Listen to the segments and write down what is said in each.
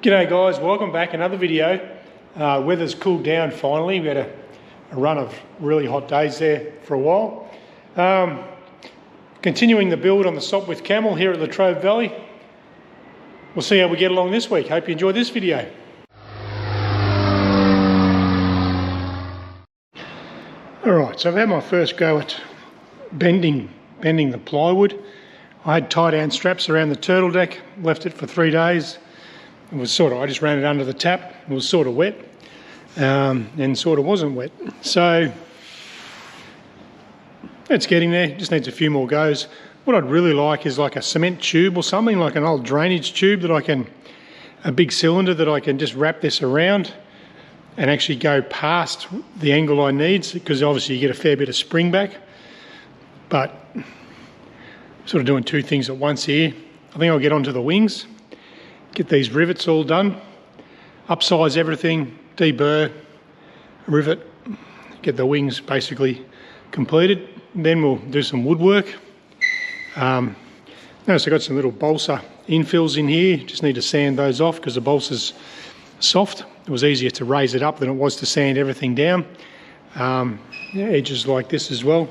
G'day guys, welcome back. Another video. Weather's cooled down finally. We had a run of really hot days there for a while. Continuing the build on the Sopwith Camel here at the Latrobe Valley. We'll see how we get along this week. Hope you enjoyed this video. Alright, so I've had my first go at bending the plywood. I had tie-down straps around the turtle deck, left it for 3 days. It was I just ran it under the tap. It was sort of wet, and sort of wasn't wet. So it's getting there, just needs a few more goes. What I'd really like is like a cement tube or something, like an old drainage tube that a big cylinder that I can just wrap this around and actually go past the angle I need, because obviously you get a fair bit of spring back. But sort of doing two things at once here. I think I'll get onto the wings, get these rivets all done, upsize everything, deburr, rivet, get the wings basically completed. Then we'll do some woodwork. Notice I've got some little balsa infills in here, just need to sand those off because the balsa's soft. It was easier to raise it up than it was to sand everything down. Edges like this as well.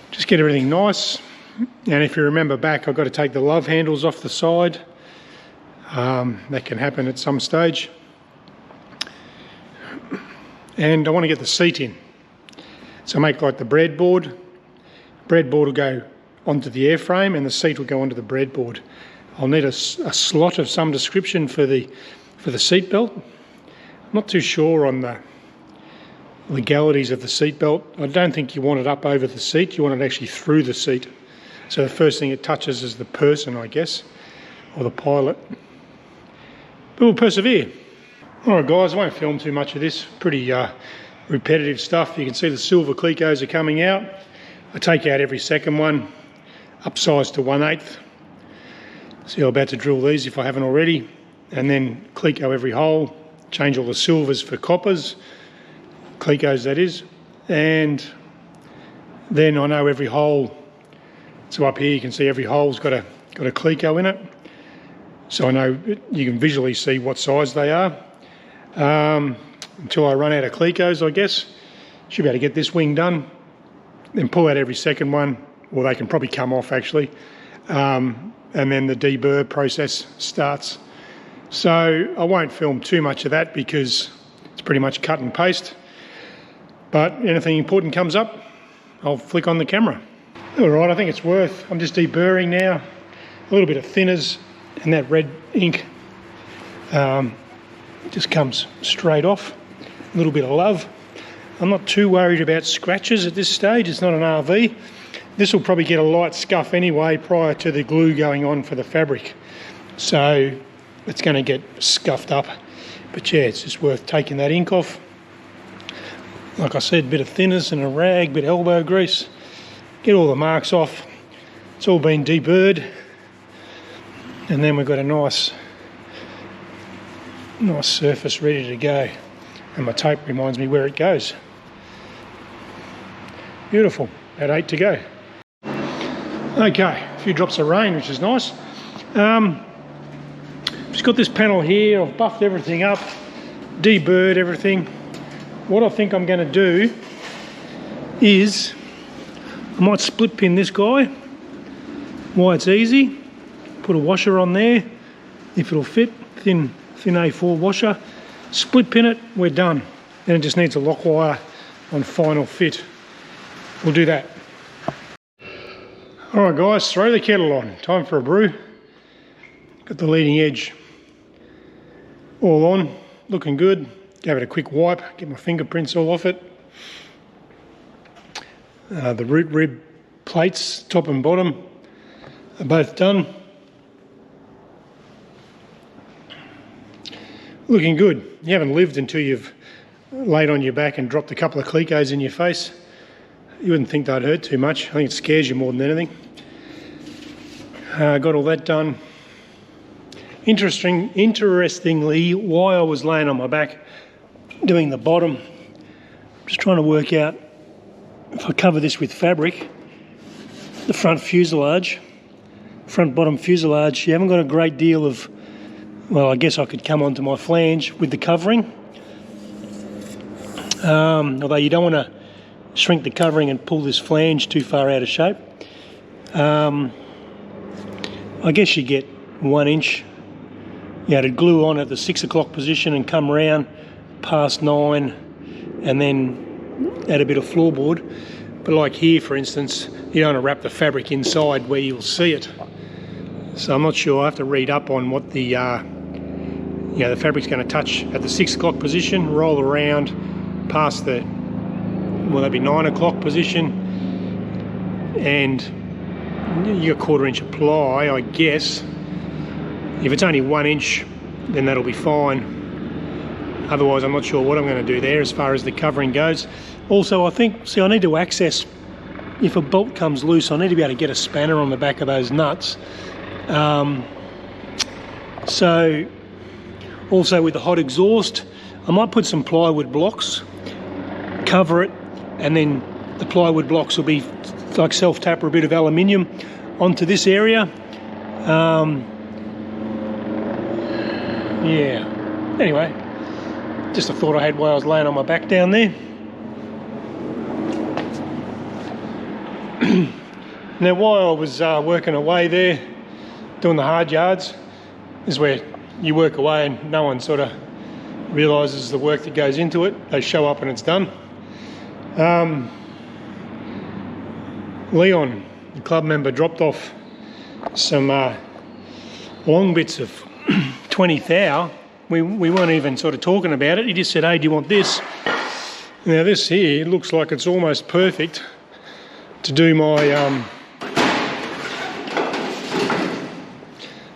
Just get everything nice. And if you remember back, I've got to take the love handles off the side. That can happen at some stage. And I want to get the seat in. So make like the breadboard. Breadboard will go onto the airframe and the seat will go onto the breadboard. I'll need a slot of some description for the seat belt. I'm not too sure on the legalities of the seat belt. I don't think you want it up over the seat, you want it actually through the seat. So the first thing it touches is the person, I guess, or the pilot. But we'll persevere. Alright guys, I won't film too much of this. Pretty repetitive stuff. You can see the silver clecos are coming out. I take out every second one, upsize to 1/8. See, I'm about to drill these if I haven't already. And then cleco every hole, change all the silvers for coppers, clecos that is. And then I know every hole, so up here you can see every hole's got a cleco in it. So I know you can visually see what size they are. Until I run out of clecos, I guess. Should be able to get this wing done. Then pull out every second one, or they can probably come off actually. And then the deburr process starts. So I won't film too much of that because it's pretty much cut and paste. But anything important comes up, I'll flick on the camera. All right, I think it's worth. I'm just deburring now. A little bit of thinners and that red ink just comes straight off. A little bit of love. I'm not too worried about scratches at this stage. It's not an RV. This will probably get a light scuff anyway prior to the glue going on for the fabric. So it's going to get scuffed up. But yeah, it's just worth taking that ink off. Like I said, a bit of thinners and a rag, a bit of elbow grease. Get all the marks off. It's all been deburred. And then we've got a nice surface ready to go. And my tape reminds me where it goes. Beautiful. About 8 to go. Okay, a few drops of rain, which is nice. Just got this panel here. I've buffed everything up, deburred everything. What I think I'm going to do is I might split pin this guy. Why it's easy. Put a washer on there, if it'll fit, thin A4 washer. Split pin it, we're done. Then it just needs a lock wire on final fit. We'll do that. Alright guys, throw the kettle on. Time for a brew. Got the leading edge all on, looking good. Gave it a quick wipe, get my fingerprints all off it. The root rib plates, top and bottom, are both done. Looking good. You haven't lived until you've laid on your back and dropped a couple of clecos in your face. You wouldn't think they'd hurt too much. I think it scares you more than anything. Got all that done. Interestingly, while I was laying on my back doing the bottom, I'm just trying to work out if I cover this with fabric, the front bottom fuselage, you haven't got a great deal of well, I guess I could come onto my flange with the covering. Although you don't want to shrink the covering and pull this flange too far out of shape. I guess you get 1 inch. You know, to glue on at the 6 o'clock position and come round past 9 and then add a bit of floorboard. But like here, for instance, you don't want to wrap the fabric inside where you'll see it. So I'm not sure. I have to read up on what the the fabric's going to touch at the 6 o'clock position, roll around past the, well, that'd be 9 o'clock position, and you got 1/4 inch of ply, I guess. If it's only 1 inch, then that'll be fine. Otherwise, I'm not sure what I'm going to do there as far as the covering goes. Also, I think, see, I need to access, if a bolt comes loose, I need to be able to get a spanner on the back of those nuts. So, also with the hot exhaust, I might put some plywood blocks, cover it, and then the plywood blocks will be like self-tap or a bit of aluminium onto this area. Yeah, anyway, just a thought I had while I was laying on my back down there. Now, while I was working away there, doing the hard yards, this is where you work away and no one sort of realises the work that goes into it. They show up and it's done. Leon, the club member, dropped off some long bits of 20 thou. We weren't even sort of talking about it. He just said, hey, do you want this? Now this here looks like it's almost perfect to do my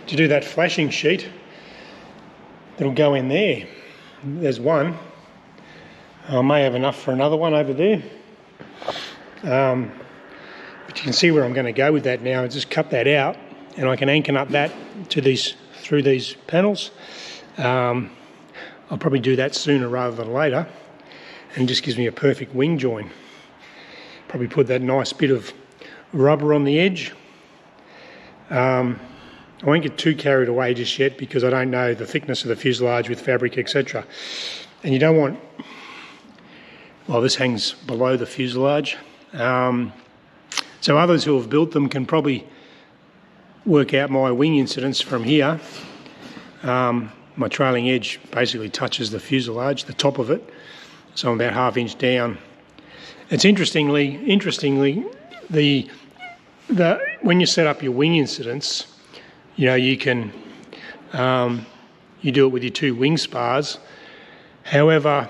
to do that flashing sheet that'll go in there. There's one. I may have enough for another one over there. But you can see where I'm going to go with that now. I just cut that out and I can anchor nut that to these, through these panels. I'll probably do that sooner rather than later, and it just gives me a perfect wing join. Probably put that nice bit of rubber on the edge. I won't get too carried away just yet because I don't know the thickness of the fuselage with fabric, etc. And you don't want, well, this hangs below the fuselage. So others who have built them can probably work out my wing incidence from here. My trailing edge basically touches the fuselage, the top of it, so I'm about 1/2 inch down. It's interestingly, when you set up your wing incidence, you know, you can you do it with your 2 wing spars. However,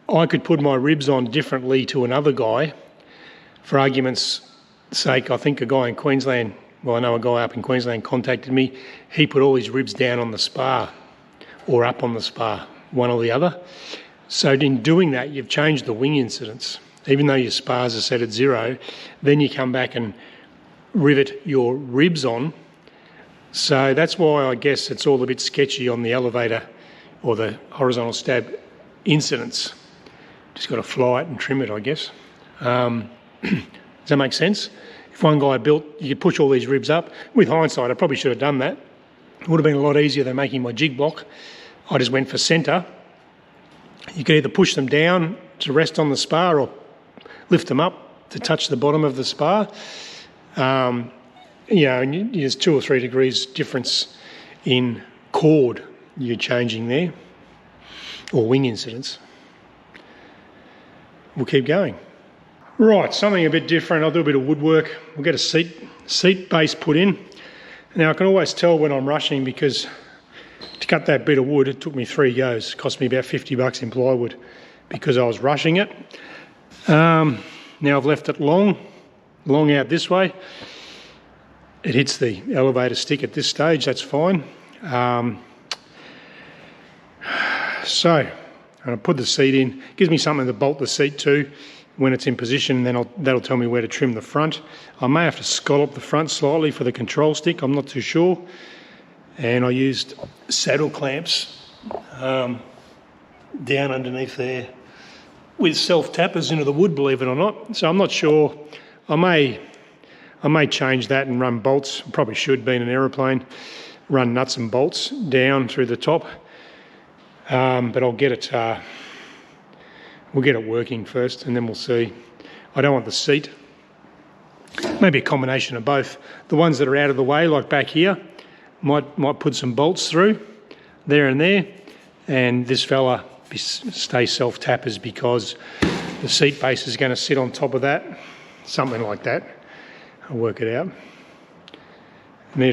I could put my ribs on differently to another guy. For argument's sake, I think a guy in Queensland, well, I know a guy up in Queensland contacted me. He put all his ribs down on the spar or up on the spar, one or the other. So in doing that, you've changed the wing incidence. Even though your spars are set at 0, then you come back and rivet your ribs on. So that's why I guess it's all a bit sketchy on the elevator or the horizontal stab incidence. Just got to fly it and trim it, I guess. Does that make sense? If one guy built, you could push all these ribs up. With hindsight, I probably should have done that. It would have been a lot easier than making my jig block. I just went for centre. You could either push them down to rest on the spar or lift them up to touch the bottom of the spar. You know, and there's 2 or 3 degrees difference in chord you're changing there, or wing incidence. We'll keep going. Right, something a bit different. I'll do a bit of woodwork. We'll get a seat base put in. Now I can always tell when I'm rushing because to cut that bit of wood, it took me 3 goes. It cost me about $50 in plywood because I was rushing it. Now I've left it long out this way. It hits the elevator stick at this stage, that's fine. So I'm going to put the seat in. It gives me something to bolt the seat to when it's in position, and then that'll tell me where to trim the front. I may have to scallop the front slightly for the control stick, I'm not too sure. And I used saddle clamps down underneath there with self-tappers into the wood, believe it or not. So I'm not sure. I may change that and run bolts. I probably should, being an aeroplane. run nuts and bolts down through the top. But I'll get it, we'll get it working first and then we'll see. I don't want the seat. Maybe a combination of both. The ones that are out of the way, like back here, might put some bolts through there and there, and this fella stay self-tappers because the seat base is going to sit on top of that, something like that. I'll work it out.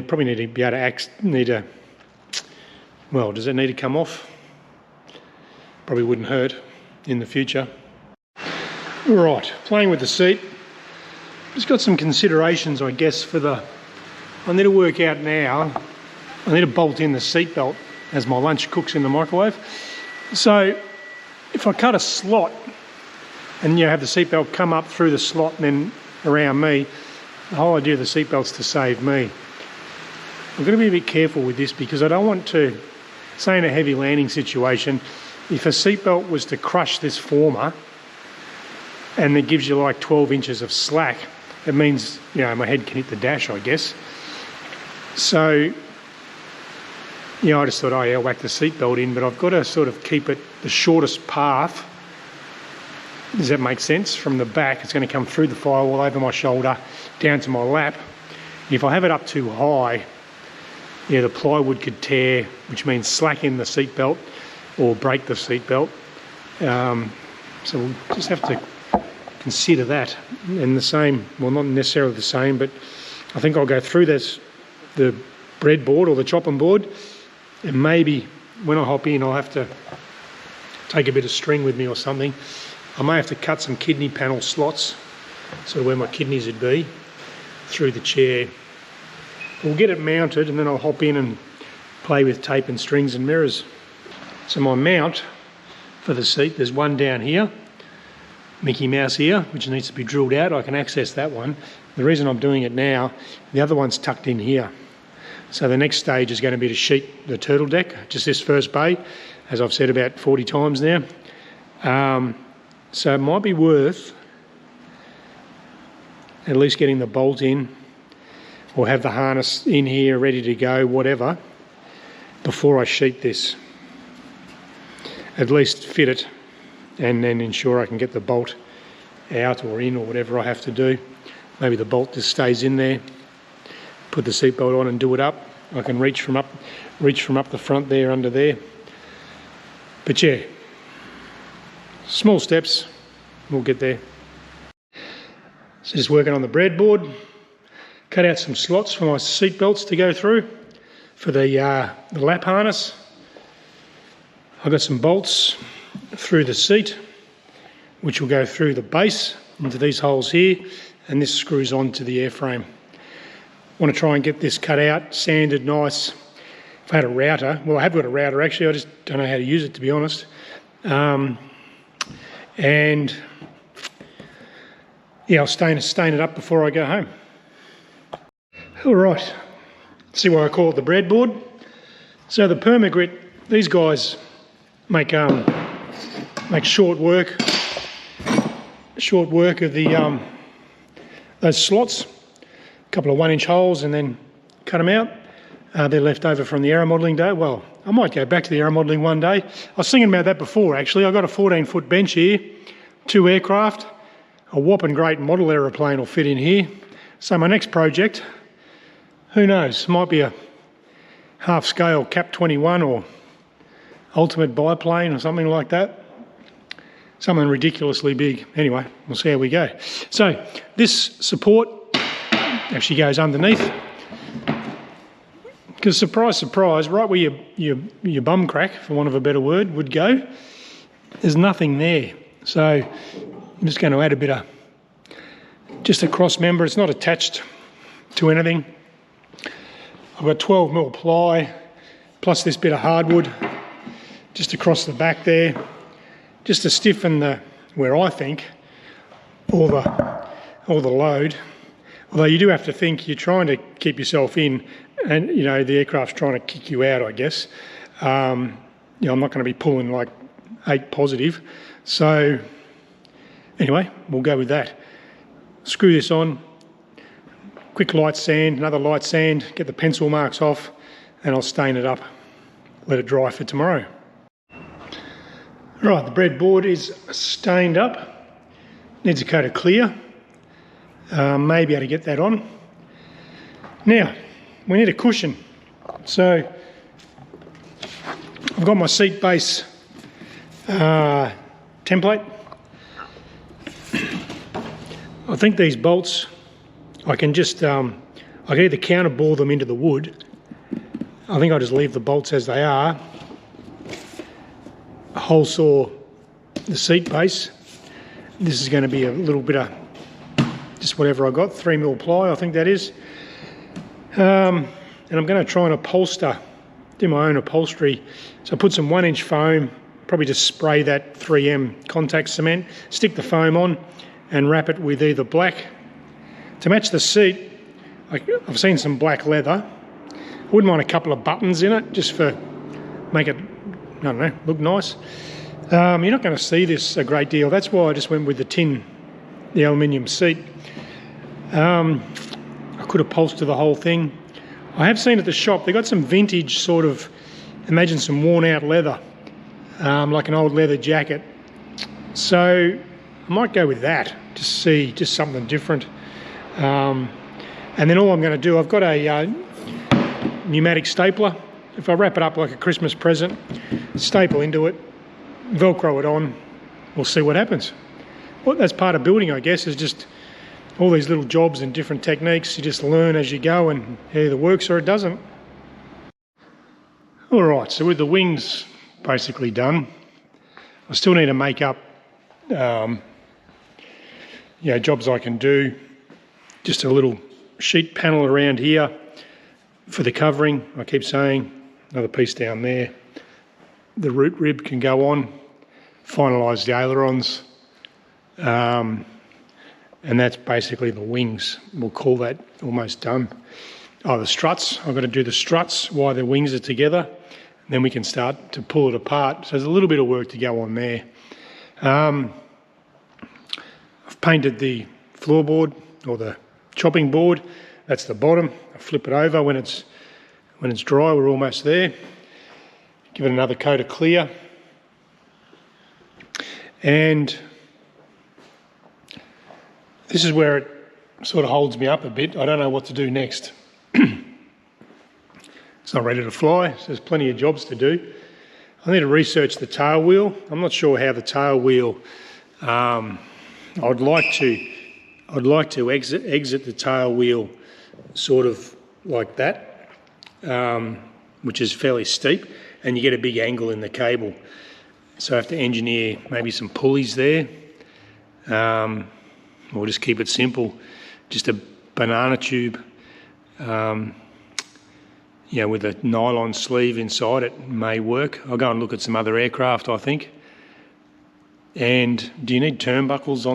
Probably need to be able to well, does it need to come off? Probably wouldn't hurt in the future. Right, playing with the seat. Just got some considerations, I guess, I need to work out now, I need to bolt in the seat belt as my lunch cooks in the microwave. So if I cut a slot and have the seat belt come up through the slot and then around me, the whole idea of the seat belt's to save me. I'm going to be a bit careful with this because I don't want to, say in a heavy landing situation, if a seat belt was to crush this former and it gives you like 12 inches of slack, it means, my head can hit the dash, I guess. So, I just thought, I'll whack the seatbelt in, but I've got to sort of keep it the shortest path. Does that make sense? From the back, it's going to come through the firewall, over my shoulder, down to my lap. If I have it up too high, the plywood could tear, which means slacken the seatbelt or break the seatbelt. So we'll just have to consider that. And the same, well, not necessarily the same, but I think I'll go through the breadboard or the chopping board, and maybe when I hop in I'll have to take a bit of string with me or something. I may have to cut some kidney panel slots, so where my kidneys would be, through the chair. We'll get it mounted and then I'll hop in and play with tape and strings and mirrors. So my mount for the seat, there's one down here, Mickey Mouse here, which needs to be drilled out. I can access that one. The reason I'm doing it now, the other one's tucked in here. So the next stage is going to be to sheet the turtle deck, just this first bay, as I've said about 40 times now. So it might be worth at least getting the bolt in, or have the harness in here ready to go, whatever, before I sheet this. At least fit it and then ensure I can get the bolt out or in or whatever I have to do. Maybe the bolt just stays in there, put the seatbelt on and do it up. I can reach from up the front there, under there. But yeah, small steps, we'll get there. So just working on the breadboard, cut out some slots for my seat belts to go through for the lap harness. I've got some bolts through the seat, which will go through the base into these holes here, and this screws on to the airframe. I want to try and get this cut out, sanded nice. If I had a router, well, I have got a router actually, I just don't know how to use it, to be honest. And yeah, I'll stain it up before I go home. All right, see why I call it the breadboard. So the Permagrit, these guys make short work of the those slots, a couple of 1-inch holes, and then cut them out. They're left over from the aero modelling day. Well, I might go back to the aero modelling one day. I was thinking about that before actually. I've got a 14-foot bench here, 2 aircraft, a whopping great model aeroplane will fit in here. So my next project, who knows, might be a half-scale Cap 21 or ultimate biplane or something like that. Something ridiculously big. Anyway, we'll see how we go. So this support actually goes underneath, because surprise, surprise, right where your bum crack, for want of a better word, would go, there's nothing there. So I'm just going to add a bit of, just a cross member. It's not attached to anything. I've got 12mm ply plus this bit of hardwood just across the back there, just to stiffen where I think all the load. Although you do have to think you're trying to keep yourself in, and the aircraft's trying to kick you out, I guess. I'm not going to be pulling like 8 positive. So anyway, we'll go with that. Screw this on, quick light sand, another light sand, get the pencil marks off, and I'll stain it up, let it dry for tomorrow. Right, the breadboard is stained up, needs a coat of clear, maybe able to get that on. Now, we need a cushion, so I've got my seat base template. I think these bolts, I can just, I can either counterbore them into the wood. I think I'll just leave the bolts as they are, hole saw the seat base. This is going to be a little bit of just whatever I got, 3mm ply, I think that is. And I'm going to try and upholster, do my own upholstery. So I put some 1-inch foam, probably just spray that 3M contact cement, stick the foam on and wrap it with either black. To match the seat, I've seen some black leather. I wouldn't mind a couple of buttons in it, just for, make it, I don't know, look nice. You're not going to see this a great deal. That's why I just went with the tin, the aluminium seat. I could upholster the whole thing. I have seen at the shop, they got some vintage sort of, imagine some worn out leather, like an old leather jacket. So I might go with that, just see, just something different. And then all I'm going to do, I've got a pneumatic stapler. If I wrap it up like a Christmas present, staple into it, Velcro it on, we'll see what happens. Well, that's part of building, I guess, is just all these little jobs and different techniques. You just learn as you go, and it either works or it doesn't. All right, so with the wings basically done, I still need to make up jobs I can do. Just a little sheet panel around here for the covering, I keep saying. Another piece down there. The root rib can go on, finalise the ailerons, and that's basically the wings. We'll call that almost done. Oh, the struts, I've got to do the struts while the wings are together, and then we can start to pull it apart. So there's a little bit of work to go on there. I've painted the floorboard, or the chopping board. That's the bottom. I flip it over when it's dry. We're almost there. Give it another coat of clear. And this is where it sort of holds me up a bit. I don't know what to do next. It's not ready to fly, so there's plenty of jobs to do. I need to research the tail wheel. I'm not sure how the tail wheel, I'd like to exit the tail wheel sort of like that, which is fairly steep, and you get a big angle in the cable. So I have to engineer maybe some pulleys there, or just keep it simple, just a banana tube, with a nylon sleeve inside it may work. I'll go and look at some other aircraft, I think. And do you need turnbuckles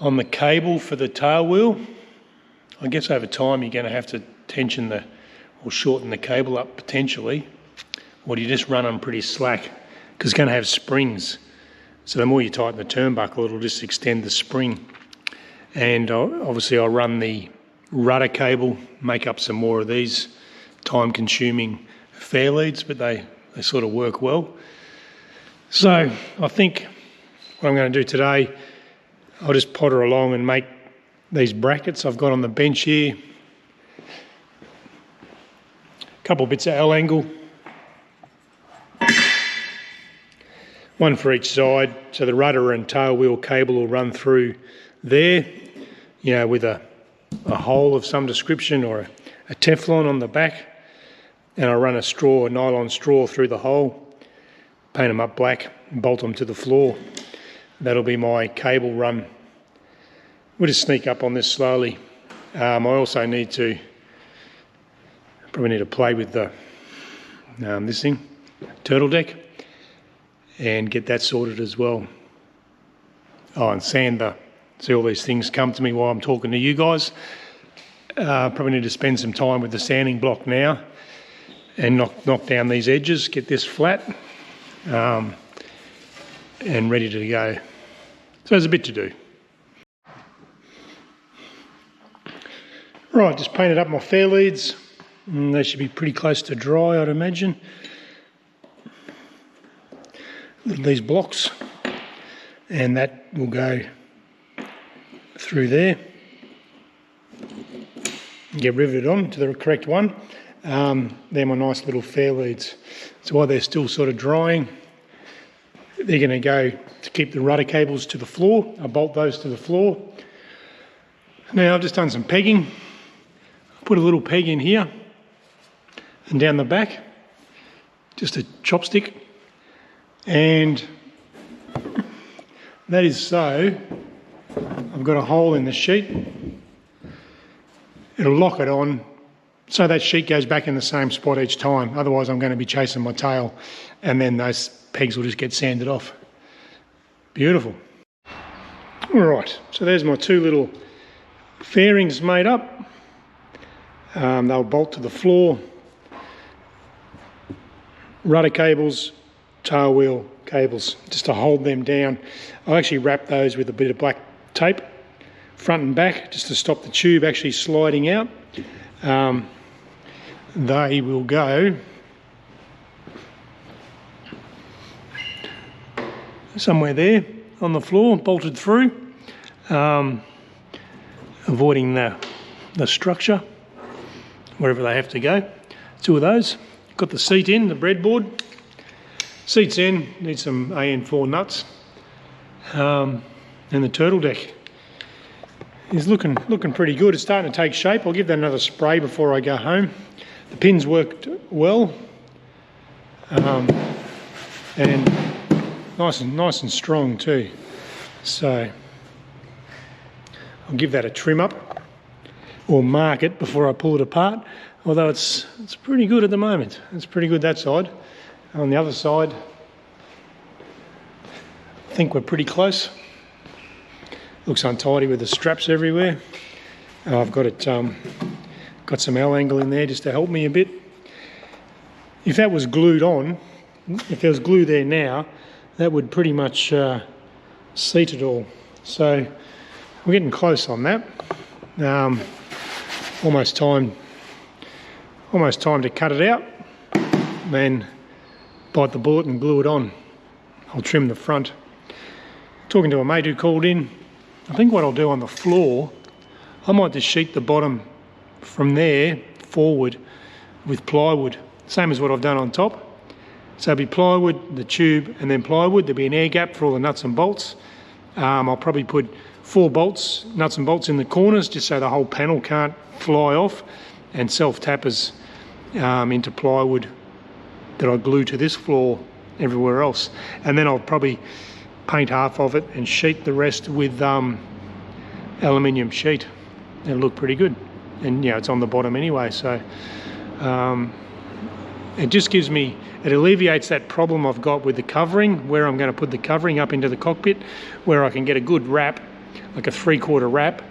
on the cable for the tail wheel? I guess over time you're going to have to tension or shorten the cable up potentially, or do you just run them pretty slack? Because it's going to have springs. So the more you tighten the turnbuckle, it'll just extend the spring. And obviously I'll run the rudder cable, make up some more of these time-consuming fair leads, but they sort of work well. So I think what I'm going to do today, I'll just potter along and make these brackets I've got on the bench here. A couple of bits of L angle. One for each side, so the rudder and tail wheel cable will run through there, with a hole of some description, or a Teflon on the back, and I'll run a nylon straw through the hole, paint them up black, and bolt them to the floor. That'll be my cable run. We'll just sneak up on this slowly. I also probably need to play with this thing, turtle deck, and get that sorted as well. Oh, and sander. See all these things come to me while I'm talking to you guys. Probably need to spend some time with the sanding block now and knock down these edges, get this flat, and ready to go. So there's a bit to do. Right, just painted up my fair leads. They should be pretty close to dry, I'd imagine. These blocks, and that will go through there. Get riveted on to the correct one. They're my nice little fair leads. So while they're still sort of drying, they're going to go to keep the rudder cables to the floor. I bolt those to the floor. Now I've just done some pegging. Put a little peg in here and down the back, just a chopstick, and that is so I've got a hole in the sheet. It'll lock it on so that sheet goes back in the same spot each time. Otherwise I'm going to be chasing my tail, and then those pegs will just get sanded off. Beautiful. Alright, so there's my two little fairings made up. They'll bolt to the floor. Rudder cables, tail wheel cables, just to hold them down. I'll actually wrap those with a bit of black tape, front and back, just to stop the tube actually sliding out. They will go somewhere there on the floor, bolted through, avoiding the structure, wherever they have to go. Two of those. Got the seat in, the breadboard. Seat's in, need some AN4 nuts. And the turtle deck is looking pretty good. It's starting to take shape. I'll give that another spray before I go home. The pins worked well. And nice and strong too. So I'll give that a trim up or mark it before I pull it apart. Although it's pretty good at the moment. It's pretty good that side. On the other side, I think we're pretty close. Looks untidy with the straps everywhere. I've got it, got some L angle in there just to help me a bit. If that was glued on, if there was glue there now, that would pretty much seat it all. So we're getting close on that. Almost time to cut it out, then bite the bullet and glue it on. I'll trim the front. Talking to a mate who called in, I think what I'll do on the floor, I might just sheet the bottom from there forward with plywood, same as what I've done on top. So it'll be plywood, the tube, and then plywood. There'll be an air gap for all the nuts and bolts. I'll probably put 4 bolts, nuts and bolts in the corners, just so the whole panel can't fly off, and self-tappers into plywood that I glue to this floor everywhere else. And then I'll probably paint half of it and sheet the rest with aluminium sheet. It'll look pretty good. And it's on the bottom anyway, so it just gives me, it alleviates that problem I've got with the covering, where I'm going to put the covering up into the cockpit, where I can get a good wrap, like a 3/4 wrap,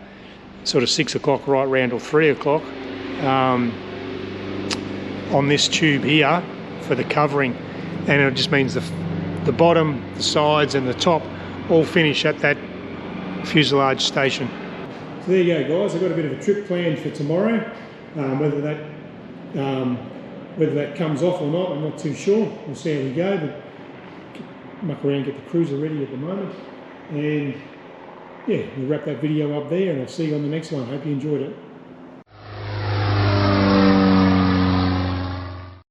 sort of 6 o'clock right round or 3 o'clock, on this tube here for the covering, and it just means the bottom, the sides and the top all finish at that fuselage station. So there you go guys, I've got a bit of a trip planned for tomorrow. Whether that comes off or not, I'm not too sure. We'll see how we go, but muck around, get the cruiser ready at the moment, and yeah, we'll wrap that video up there, and I'll see you on the next one. Hope you enjoyed it.